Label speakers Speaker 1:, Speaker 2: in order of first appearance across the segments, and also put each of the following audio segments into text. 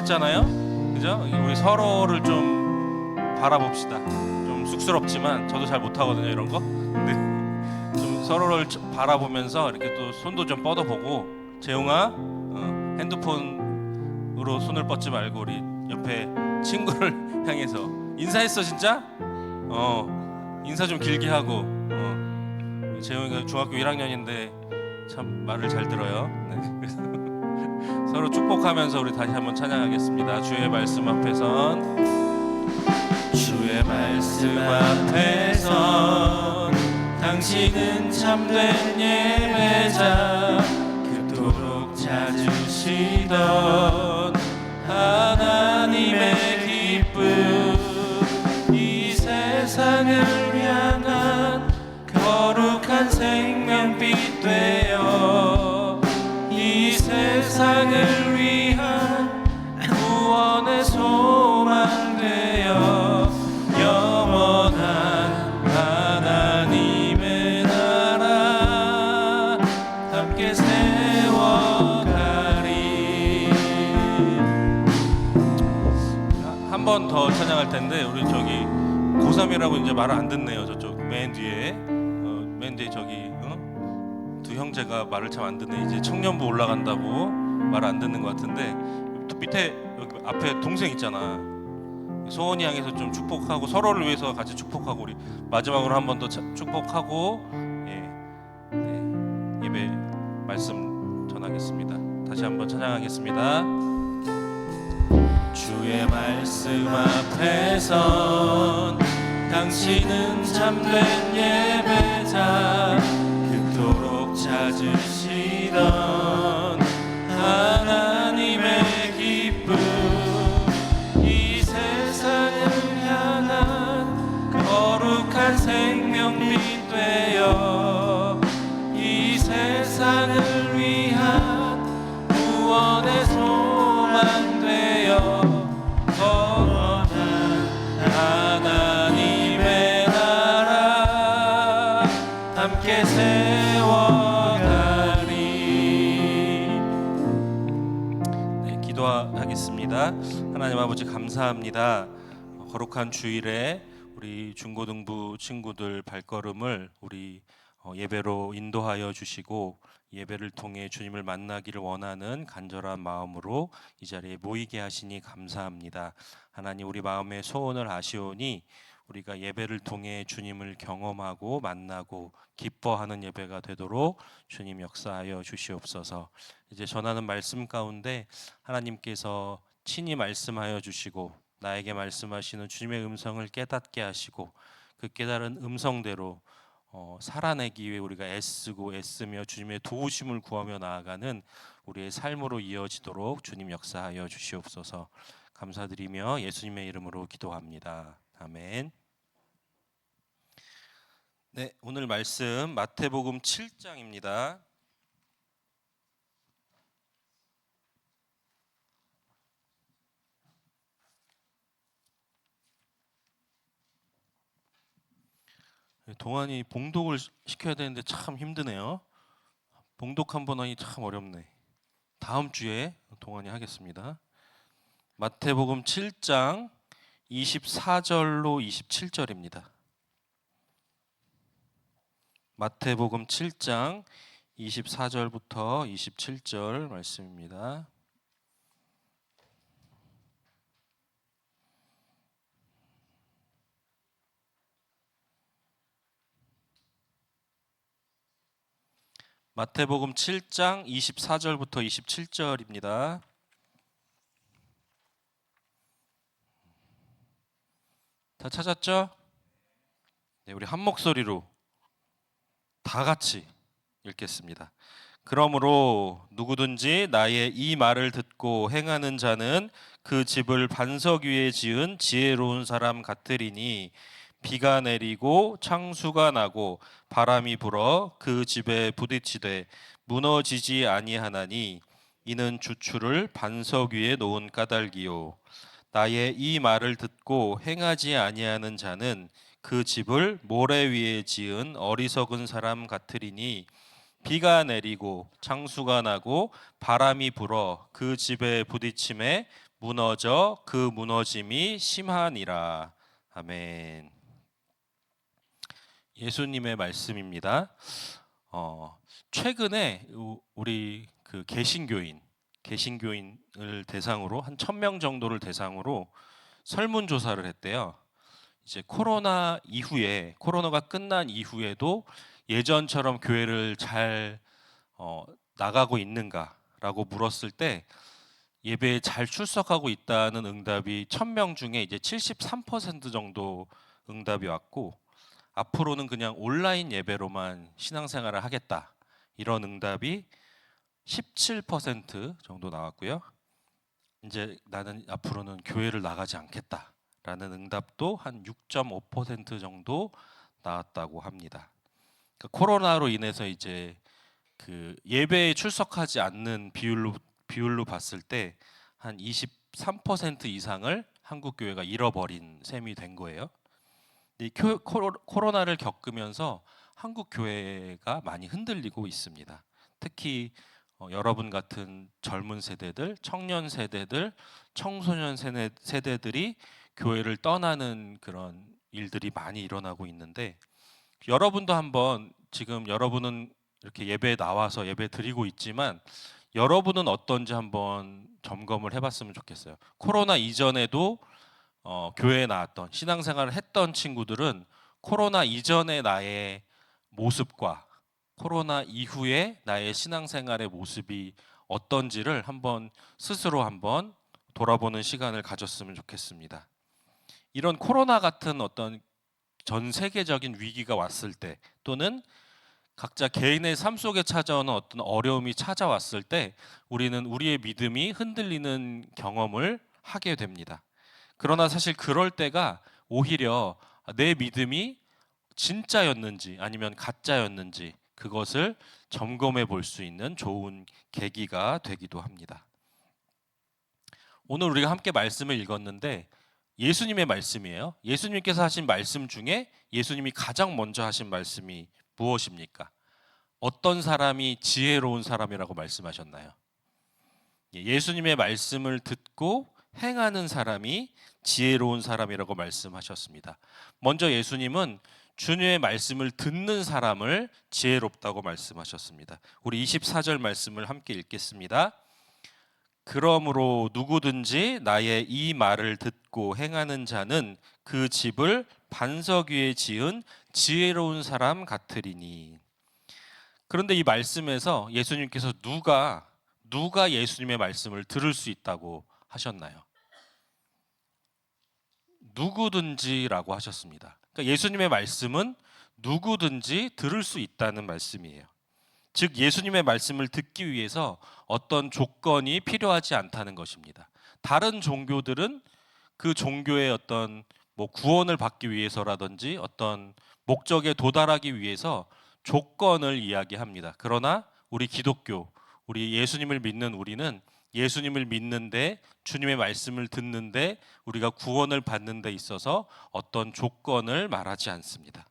Speaker 1: 했잖아요. 그죠? 우리 서로를 좀 바라봅시다. 좀 쑥스럽지만 저도 잘 못하거든요, 이런 거. 근데 좀 서로를 바라보면서 이렇게 또 손도 좀 뻗어보고, 재용아, 핸드폰으로 손을 뻗지 말고 우리 옆에 친구를 향해서 인사했어 진짜? 인사 좀 길게 하고. 재용이가 중학교 1학년인데 참 말을 잘 들어요. 네. 서로 축복하면서 우리 다시 한번 찬양하겠습니다. 주의 말씀 앞에선, 주의 말씀 앞에선 당신은 참된 예배자, 그토록 찾으시던 하나님의 기쁨, 이 세상을 향한 거룩한 생명빛 되어 이 세상을 위한 구원의 소망 되어 영원한 하나님의 나라 함께 세워가리. 한 번 더 찬양할 텐데 우리 저기 고3이라고 이제 말을 안 듣네요. 저쪽 맨 뒤에 저기 두 형제가 말을 참 안 듣네. 이제 청년부 올라간다고 말을 안 듣는 것 같은데, 또 밑에 여기 앞에 동생 있잖아. 소원이 향해서 좀 축복하고 서로를 위해서 같이 축복하고, 우리 마지막으로 한 번 더 축복하고 예배 말씀 전하겠습니다. 다시 한번 찬양하겠습니다. 주의 말씀 앞에선 당신은 참된 예배자, 그토록 찾으시던 하나님의 기쁨, 이 세상을 향한 거룩한 생명빛 되어 이 세상을 위한 구원의 소망 되어 하나님의 나라 함께 세워가리. 네, 기도하겠습니다. 하나님 아버지, 감사합니다. 거룩한 주일에 우리 중고등부 친구들 발걸음을 우리 예배로 인도하여 주시고, 예배를 통해 주님을 만나기를 원하는 간절한 마음으로 이 자리에 모이게 하시니 감사합니다. 하나님, 우리 마음의 소원을 아시오니 우리가 예배를 통해 주님을 경험하고 만나고 기뻐하는 예배가 되도록 주님 역사하여 주시옵소서. 이제 전하는 말씀 가운데 하나님께서 친히 말씀하여 주시고 나에게 말씀하시는 주님의 음성을 깨닫게 하시고, 그 깨달은 음성대로 살아내기 위해 우리가 애쓰며 주님의 도우심을 구하며 나아가는 우리의 삶으로 이어지도록 주님 역사하여 주시옵소서. 감사드리며 예수님의 이름으로 기도합니다. 아멘. 네, 오늘 말씀 마태복음 7장입니다. 동안이 봉독을 시켜야 되는데 참 힘드네요. 봉독 한 번 하니 참 어렵네. 다음 주에 동안이 하겠습니다. 마태복음 7장 24절로 27절입니다. 마태복음 7장 24절부터 27절 말씀입니다. 마태복음 7장 24절부터 27절입니다. 다 찾았죠? 네, 우리 한 목소리로 다 같이 읽겠습니다. 그러므로 누구든지 나의 이 말을 듣고 행하는 자는 그 집을 반석 위에 지은 지혜로운 사람 같으리니, 비가 내리고 창수가 나고 바람이 불어 그 집에 부딪히되 무너지지 아니하나니, 이는 주추를 반석 위에 놓은 까닭이요. 나의 이 말을 듣고 행하지 아니하는 자는 그 집을 모래 위에 지은 어리석은 사람 같으리니, 비가 내리고 창수가 나고 바람이 불어 그 집에 부딪힘에 무너져 그 무너짐이 심하니라. 아멘. 예수님의 말씀입니다. 최근에 우리 그 개신교인을 대상으로 한 1,000명 정도를 대상으로 설문조사를 했대요. 이제 코로나가 끝난 이후에도 예전처럼 교회를 잘 나가고 있는가라고 물었을 때 예배에 잘 출석하고 있다는 응답이 1,000명 중에 이제 73% 정도 응답이 왔고, 앞으로는 그냥 온라인 예배로만 신앙생활을 하겠다, 이런 응답이 17% 정도 나왔고요. 이제 나는 앞으로는 교회를 나가지 않겠다라는 응답도 한 6.5% 정도 나왔다고 합니다. 그러니까 코로나로 인해서 이제 그 예배에 출석하지 않는 비율로 봤을 때 한 23% 이상을 한국 교회가 잃어버린 셈이 된 거예요. 이 코로나를 겪으면서 한국 교회가 많이 흔들리고 있습니다. 특히 여러분 같은 젊은 세대들, 청년 세대들, 청소년 세대들이 교회를 떠나는 그런 일들이 많이 일어나고 있는데, 여러분도 한번, 지금 여러분은 이렇게 예배에 나와서 예배 드리고 있지만 여러분은 어떤지 한번 점검을 해봤으면 좋겠어요. 코로나 이전에도 교회에 나왔던, 신앙생활을 했던 친구들은 코로나 이전의 나의 모습과 코로나 이후에 나의 신앙생활의 모습이 어떤지를 스스로 한번 돌아보는 시간을 가졌으면 좋겠습니다. 이런 코로나 같은 어떤 전 세계적인 위기가 왔을 때, 또는 각자 개인의 삶 속에 찾아오는 어떤 어려움이 찾아왔을 때 우리는 우리의 믿음이 흔들리는 경험을 하게 됩니다. 그러나 사실 그럴 때가 오히려 내 믿음이 진짜였는지 아니면 가짜였는지 그것을 점검해 볼 수 있는 좋은 계기가 되기도 합니다. 오늘 우리가 함께 말씀을 읽었는데 예수님의 말씀이에요. 예수님께서 하신 말씀 중에 예수님이 가장 먼저 하신 말씀이 무엇입니까? 어떤 사람이 지혜로운 사람이라고 말씀하셨나요? 예수님의 말씀을 듣고 행하는 사람이 지혜로운 사람이라고 말씀하셨습니다. 먼저 예수님은 주님의 말씀을 듣는 사람을 지혜롭다고 말씀하셨습니다. 우리 24절 말씀을 함께 읽겠습니다. 그러므로 누구든지 나의 이 말을 듣고 행하는 자는 그 집을 반석 위에 지은 지혜로운 사람 같으리니. 그런데 이 말씀에서 예수님께서 누가 예수님의 말씀을 들을 수 있다고 하셨나요? 누구든지라고 하셨습니다. 그러니까 예수님의 말씀은 누구든지 들을 수 있다는 말씀이에요. 즉 예수님의 말씀을 듣기 위해서 어떤 조건이 필요하지 않다는 것입니다. 다른 종교들은 그 종교의 어떤 구원을 받기 위해서라든지 어떤 목적에 도달하기 위해서 조건을 이야기합니다. 그러나 우리 기독교, 우리 예수님을 믿는 우리는 예수님을 믿는데, 주님의 말씀을 듣는데, 우리가 구원을 받는 데 있어서 어떤 조건을 말하지 않습니다.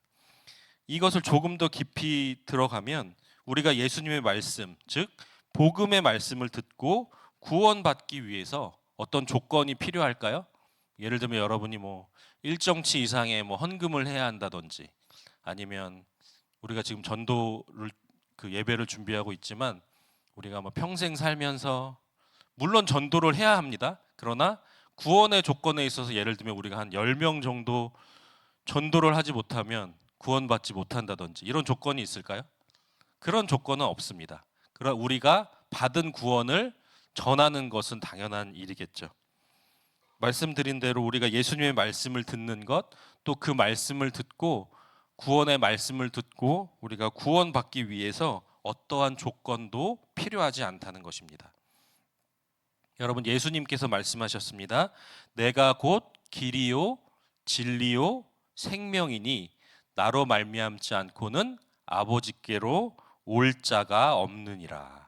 Speaker 1: 이것을 조금 더 깊이 들어가면 우리가 예수님의 말씀, 즉 복음의 말씀을 듣고 구원받기 위해서 어떤 조건이 필요할까요? 예를 들면 여러분이 일정치 이상의 헌금을 해야 한다든지, 아니면 우리가 지금 전도를 예배를 준비하고 있지만 우리가 평생 살면서 물론 전도를 해야 합니다. 그러나 구원의 조건에 있어서 예를 들면 우리가 한 10명 정도 전도를 하지 못하면 구원받지 못한다든지 이런 조건이 있을까요? 그런 조건은 없습니다. 그러나 우리가 받은 구원을 전하는 것은 당연한 일이겠죠. 말씀드린 대로 우리가 예수님의 말씀을 듣는 것, 또 그 말씀을 듣고 구원의 말씀을 듣고 우리가 구원받기 위해서 어떠한 조건도 필요하지 않다는 것입니다. 여러분, 예수님께서 말씀하셨습니다. 내가 곧 길이요 진리요 생명이니 나로 말미암지 않고는 아버지께로 올 자가 없느니라.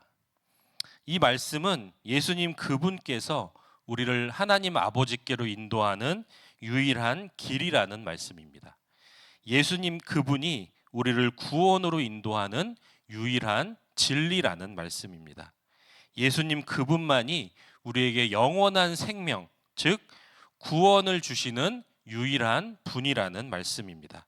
Speaker 1: 이 말씀은 예수님 그분께서 우리를 하나님 아버지께로 인도하는 유일한 길이라는 말씀입니다. 예수님 그분이 우리를 구원으로 인도하는 유일한 진리라는 말씀입니다. 예수님 그분만이 우리에게 영원한 생명, 즉 구원을 주시는 유일한 분이라는 말씀입니다.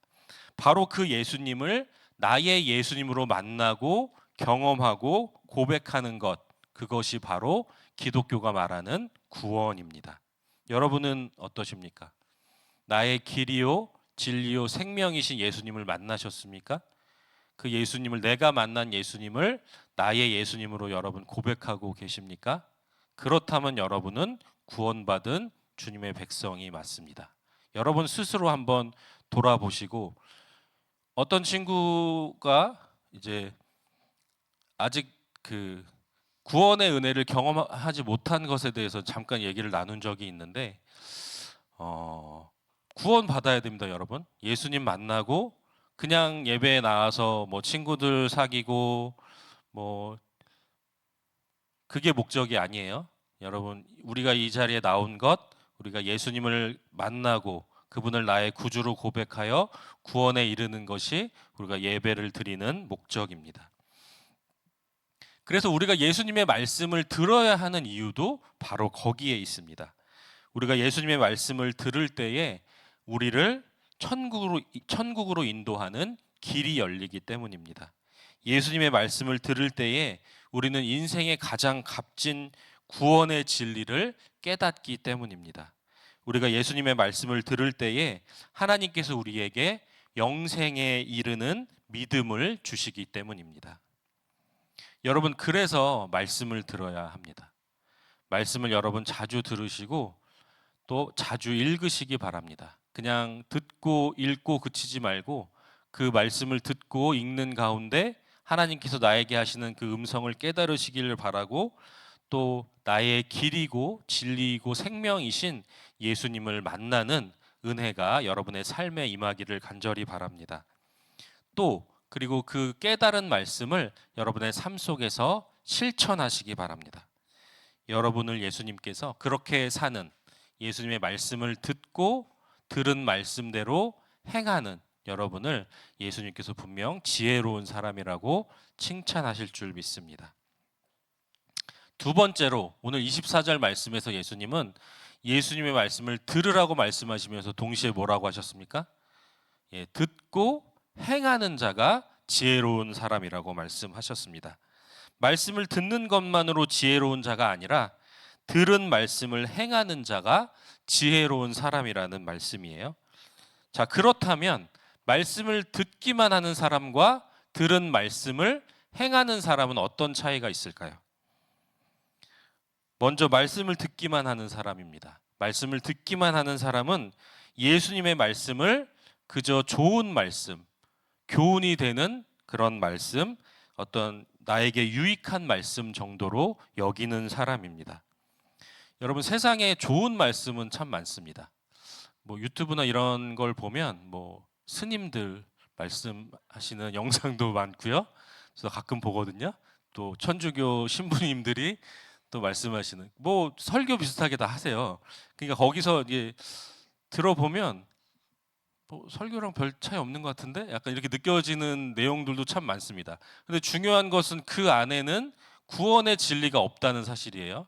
Speaker 1: 바로 그 예수님을 나의 예수님으로 만나고 경험하고 고백하는 것, 그것이 바로 기독교가 말하는 구원입니다. 여러분은 어떠십니까? 나의 길이요 진리요 생명이신 예수님을 만나셨습니까? 그 예수님을, 내가 만난 예수님을 나의 예수님으로 여러분 고백하고 계십니까? 그렇다면 여러분은 구원받은 주님의 백성이 맞습니다. 여러분 스스로 한번 돌아보시고, 어떤 친구가 이제 아직 그 구원의 은혜를 경험하지 못한 것에 대해서 잠깐 얘기를 나눈 적이 있는데, 구원 받아야 됩니다, 여러분. 예수님 만나고 그냥 예배에 나와서 뭐 친구들 사귀고 뭐 그게 목적이 아니에요. 여러분, 우리가 이 자리에 나온 것, 우리가 예수님을 만나고 그분을 나의 구주로 고백하여 구원에 이르는 것이 우리가 예배를 드리는 목적입니다. 그래서 우리가 예수님의 말씀을 들어야 하는 이유도 바로 거기에 있습니다. 우리가 예수님의 말씀을 들을 때에 우리를 천국으로 인도하는 길이 열리기 때문입니다. 예수님의 말씀을 들을 때에 우리는 인생의 가장 값진 구원의 진리를 깨닫기 때문입니다. 우리가 예수님의 말씀을 들을 때에 하나님께서 우리에게 영생에 이르는 믿음을 주시기 때문입니다. 여러분, 그래서 말씀을 들어야 합니다. 말씀을 여러분 자주 들으시고 또 자주 읽으시기 바랍니다. 그냥 듣고 읽고 그치지 말고 그 말씀을 듣고 읽는 가운데 하나님께서 나에게 하시는 그 음성을 깨달으시기를 바라고, 또 나의 길이고 진리이고 생명이신 예수님을 만나는 은혜가 여러분의 삶에 임하기를 간절히 바랍니다. 또 그리고 그 깨달은 말씀을 여러분의 삶 속에서 실천하시기 바랍니다. 여러분을 예수님께서 그렇게 사는, 예수님의 말씀을 듣고 들은 말씀대로 행하는 여러분을 예수님께서 분명 지혜로운 사람이라고 칭찬하실 줄 믿습니다. 두 번째로, 오늘 24절 말씀에서 예수님은 예수님의 말씀을 들으라고 말씀하시면서 동시에 뭐라고 하셨습니까? 듣고 행하는 자가 지혜로운 사람이라고 말씀하셨습니다. 말씀을 듣는 것만으로 지혜로운 자가 아니라 들은 말씀을 행하는 자가 지혜로운 사람이라는 말씀이에요. 자, 그렇다면 말씀을 듣기만 하는 사람과 들은 말씀을 행하는 사람은 어떤 차이가 있을까요? 먼저 말씀을 듣기만 하는 사람입니다. 말씀을 듣기만 하는 사람은 예수님의 말씀을 그저 좋은 말씀, 교훈이 되는 그런 말씀, 어떤 나에게 유익한 말씀 정도로 여기는 사람입니다. 여러분, 세상에 좋은 말씀은 참 많습니다. 뭐 유튜브나 이런 걸 보면 뭐 스님들 말씀하시는 영상도 많고요. 그래서 가끔 보거든요. 또 천주교 신부님들이 또 말씀하시는, 뭐 설교 비슷하게 다 하세요. 그러니까 거기서 이제 들어보면 뭐 설교랑 별 차이 없는 것 같은데 약간 이렇게 느껴지는 내용들도 참 많습니다. 근데 중요한 것은 그 안에는 구원의 진리가 없다는 사실이에요.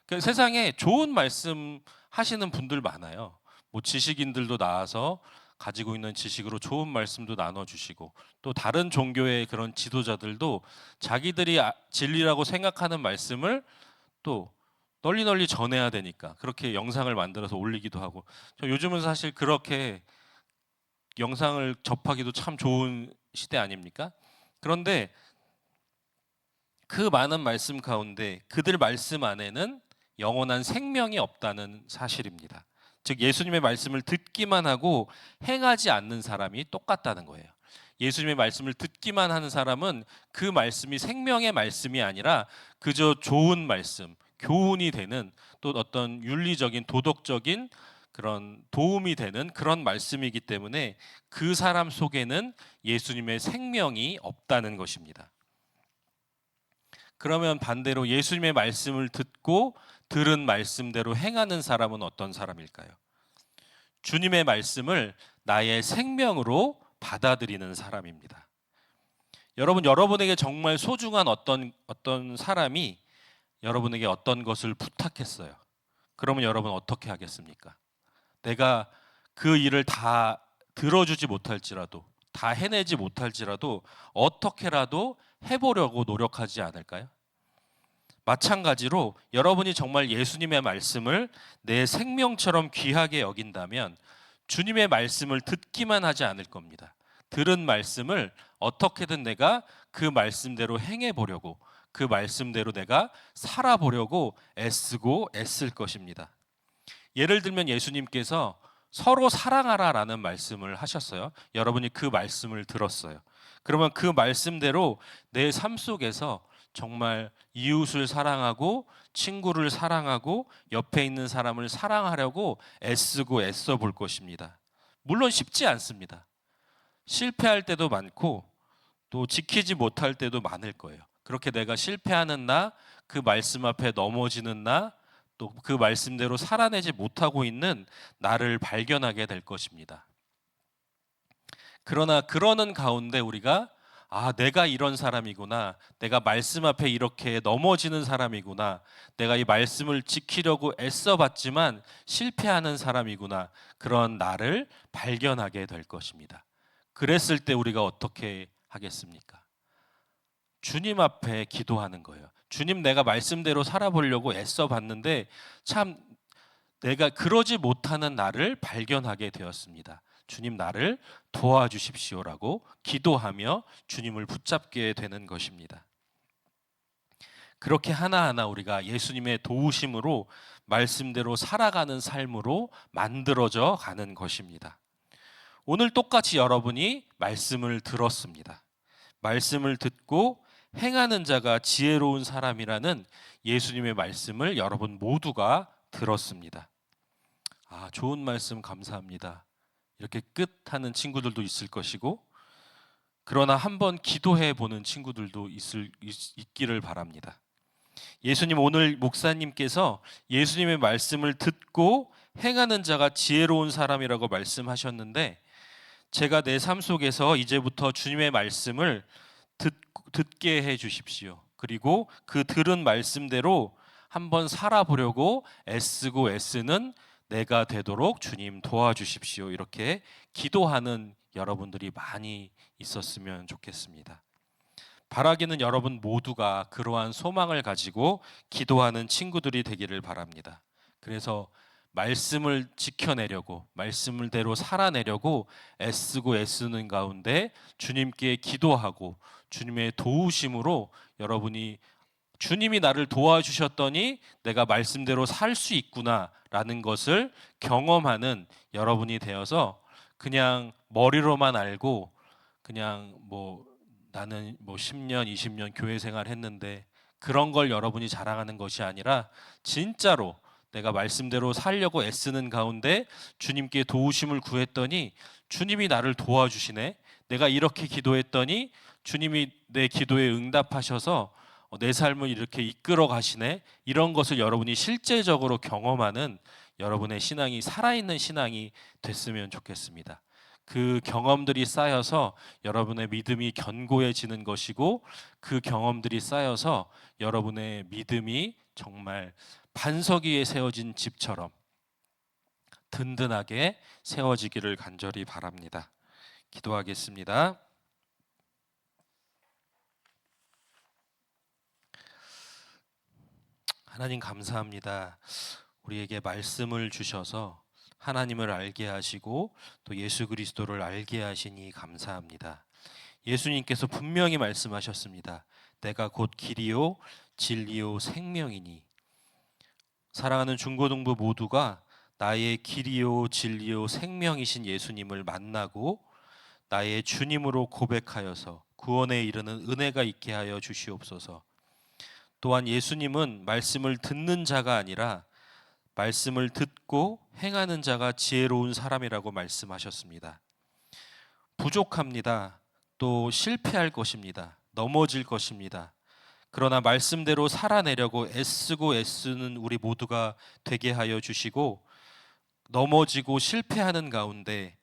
Speaker 1: 그러니까 세상에 좋은 말씀 하시는 분들 많아요. 뭐 지식인들도 나와서 가지고 있는 지식으로 좋은 말씀도 나눠주시고, 또 다른 종교의 그런 지도자들도 자기들이 진리라고 생각하는 말씀을 또 널리 전해야 되니까 그렇게 영상을 만들어서 올리기도 하고, 요즘은 사실 그렇게 영상을 접하기도 참 좋은 시대 아닙니까? 그런데 그 많은 말씀 가운데 그들 말씀 안에는 영원한 생명이 없다는 사실입니다. 즉 예수님의 말씀을 듣기만 하고 행하지 않는 사람이 똑같다는 거예요. 예수님의 말씀을 듣기만 하는 사람은 그 말씀이 생명의 말씀이 아니라 그저 좋은 말씀, 교훈이 되는, 또 어떤 윤리적인 도덕적인 그런 도움이 되는 그런 말씀이기 때문에 그 사람 속에는 예수님의 생명이 없다는 것입니다. 그러면 반대로 예수님의 말씀을 듣고 들은 말씀대로 행하는 사람은 어떤 사람일까요? 주님의 말씀을 나의 생명으로 받아들이는 사람입니다. 여러분, 여러분에게 정말 소중한 어떤 사람이 여러분에게 어떤 것을 부탁했어요. 그러면 여러분 어떻게 하겠습니까? 내가 그 일을 다 들어주지 못할지라도, 다 해내지 못할지라도 어떻게라도 해보려고 노력하지 않을까요? 마찬가지로 여러분이 정말 예수님의 말씀을 내 생명처럼 귀하게 여긴다면 주님의 말씀을 듣기만 하지 않을 겁니다. 들은 말씀을 어떻게든 내가 그 말씀대로 행해 보려고, 그 말씀대로 내가 살아보려고 애쓰고 애쓸 것입니다. 예를 들면 예수님께서 서로 사랑하라라는 말씀을 하셨어요. 여러분이 그 말씀을 들었어요. 그러면 그 말씀대로 내 삶 속에서 정말 이웃을 사랑하고 친구를 사랑하고 옆에 있는 사람을 사랑하려고 애쓰고 애써 볼 것입니다. 물론 쉽지 않습니다. 실패할 때도 많고 또 지키지 못할 때도 많을 거예요. 그렇게 내가 실패하는 나, 그 말씀 앞에 넘어지는 나, 또 그 말씀대로 살아내지 못하고 있는 나를 발견하게 될 것입니다. 그러나 그러는 가운데 우리가 내가 이런 사람이구나. 내가 말씀 앞에 이렇게 넘어지는 사람이구나. 내가 이 말씀을 지키려고 애써봤지만 실패하는 사람이구나. 그런 나를 발견하게 될 것입니다. 그랬을 때 우리가 어떻게 하겠습니까? 주님 앞에 기도하는 거예요. 주님, 내가 말씀대로 살아보려고 애써봤는데 참 내가 그러지 못하는 나를 발견하게 되었습니다. 주님, 나를 도와주십시오라고 기도하며 주님을 붙잡게 되는 것입니다. 그렇게 하나하나 우리가 예수님의 도우심으로 말씀대로 살아가는 삶으로 만들어져 가는 것입니다. 오늘 똑같이 여러분이 말씀을 들었습니다. 말씀을 듣고 행하는 자가 지혜로운 사람이라는 예수님의 말씀을 여러분 모두가 들었습니다. 좋은 말씀 감사합니다. 이렇게 끝하는 친구들도 있을 것이고, 그러나 한번 기도해 보는 친구들도 있기를 바랍니다. 예수님, 오늘 목사님께서 예수님의 말씀을 듣고 행하는 자가 지혜로운 사람이라고 말씀하셨는데, 제가 내 삶 속에서 이제부터 주님의 말씀을 듣게 해 주십시오. 그리고 그 들은 말씀대로 한번 살아보려고 애쓰고 애쓰는 내가 되도록 주님 도와주십시오. 이렇게 기도하는 여러분들이 많이 있었으면 좋겠습니다. 바라기는 여러분 모두가 그러한 소망을 가지고 기도하는 친구들이 되기를 바랍니다. 그래서 말씀을 지켜내려고, 말씀대로 살아내려고 애쓰고 애쓰는 가운데 주님께 기도하고 주님의 도우심으로 여러분이 주님이 나를 도와주셨더니 내가 말씀대로 살 수 있구나라는 것을 경험하는 여러분이 되어서 그냥 머리로만 알고 그냥 나는 10년, 20년 교회 생활 했는데 그런 걸 여러분이 자랑하는 것이 아니라 진짜로 내가 말씀대로 살려고 애쓰는 가운데 주님께 도우심을 구했더니 주님이 나를 도와주시네. 내가 이렇게 기도했더니 주님이 내 기도에 응답하셔서 내 삶을 이렇게 이끌어 가시네. 이런 것을 여러분이 실제적으로 경험하는 여러분의 신앙이 살아있는 신앙이 됐으면 좋겠습니다. 그 경험들이 쌓여서 여러분의 믿음이 견고해지는 것이고, 그 경험들이 쌓여서 여러분의 믿음이 정말 반석 위에 세워진 집처럼 든든하게 세워지기를 간절히 바랍니다. 기도하겠습니다. 하나님 감사합니다. 우리에게 말씀을 주셔서 하나님을 알게 하시고 또 예수 그리스도를 알게 하시니 감사합니다. 예수님께서 분명히 말씀하셨습니다. 내가 곧 길이요 진리요 생명이니. 사랑하는 중고등부 모두가 나의 길이요 진리요 생명이신 예수님을 만나고 나의 주님으로 고백하여서 구원에 이르는 은혜가 있게 하여 주시옵소서. 또한 예수님은 말씀을 듣는 자가 아니라 말씀을 듣고 행하는 자가 지혜로운 사람이라고 말씀하셨습니다. 부족합니다. 또 실패할 것입니다. 넘어질 것입니다. 그러나 말씀대로 살아내려고 애쓰고 애쓰는 우리 모두가 되게 하여 주시고, 넘어지고 실패하는 가운데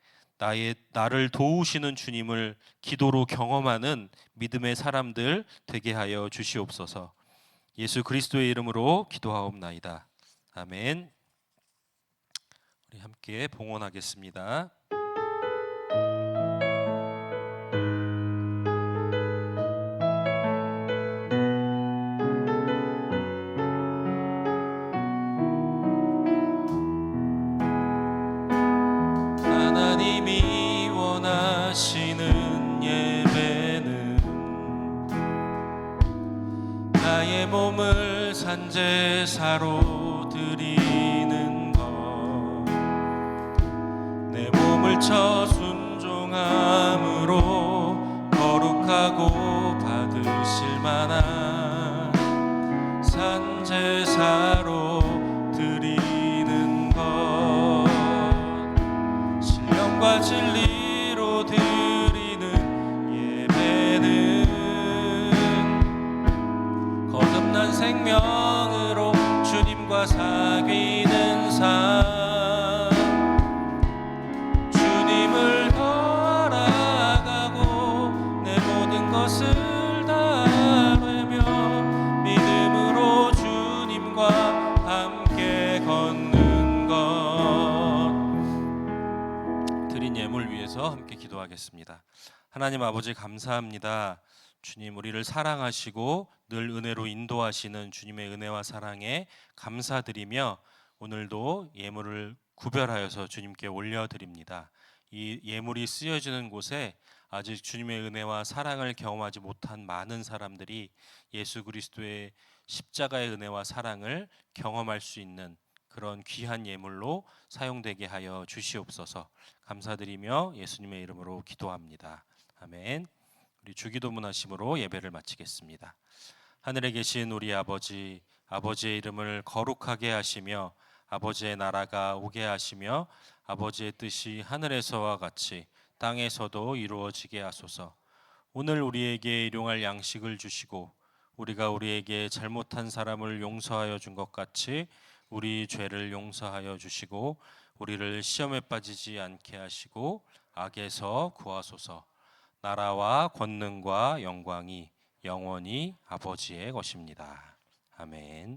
Speaker 1: 나를 도우시는 주님을 기도로 경험하는 믿음의 사람들 되게 하여 주시옵소서. 예수 그리스도의 이름으로 기도하옵나이다. 아멘. 우리 함께 봉헌하겠습니다. 하나님이 원하시는 예배는 나의 몸을 산제사로 드리는 것, 내 몸을 쳐 순종함으로 거룩하고 받으실 만한 산제사로 드리는 것, 신령과 진리로 드리는 예배는 거듭난 생명으로 주님과 사귀는 삶, 주님을 더 알아가고 내 모든 것을 다 되며 믿음으로 주님과 함께 걷는 것. 드린 예물 위해서 함께 기도하겠습니다. 하나님 아버지, 감사합니다. 주님, 우리를 사랑하시고 늘 은혜로 인도하시는 주님의 은혜와 사랑에 감사드리며 오늘도 예물을 구별하여서 주님께 올려드립니다. 이 예물이 쓰여지는 곳에 아직 주님의 은혜와 사랑을 경험하지 못한 많은 사람들이 예수 그리스도의 십자가의 은혜와 사랑을 경험할 수 있는 그런 귀한 예물로 사용되게 하여 주시옵소서. 감사드리며 예수님의 이름으로 기도합니다. 아멘. 우리 주기도문 하심으로 예배를 마치겠습니다. 하늘에 계신 우리 아버지, 아버지의 이름을 거룩하게 하시며 아버지의 나라가 오게 하시며 아버지의 뜻이 하늘에서와 같이 땅에서도 이루어지게 하소서. 오늘 우리에게 일용할 양식을 주시고 우리가 우리에게 잘못한 사람을 용서하여 준 것 같이 우리 죄를 용서하여 주시고 우리를 시험에 빠지지 않게 하시고 악에서 구하소서. 나라와 권능과 영광이 영원히 아버지의 것입니다. 아멘.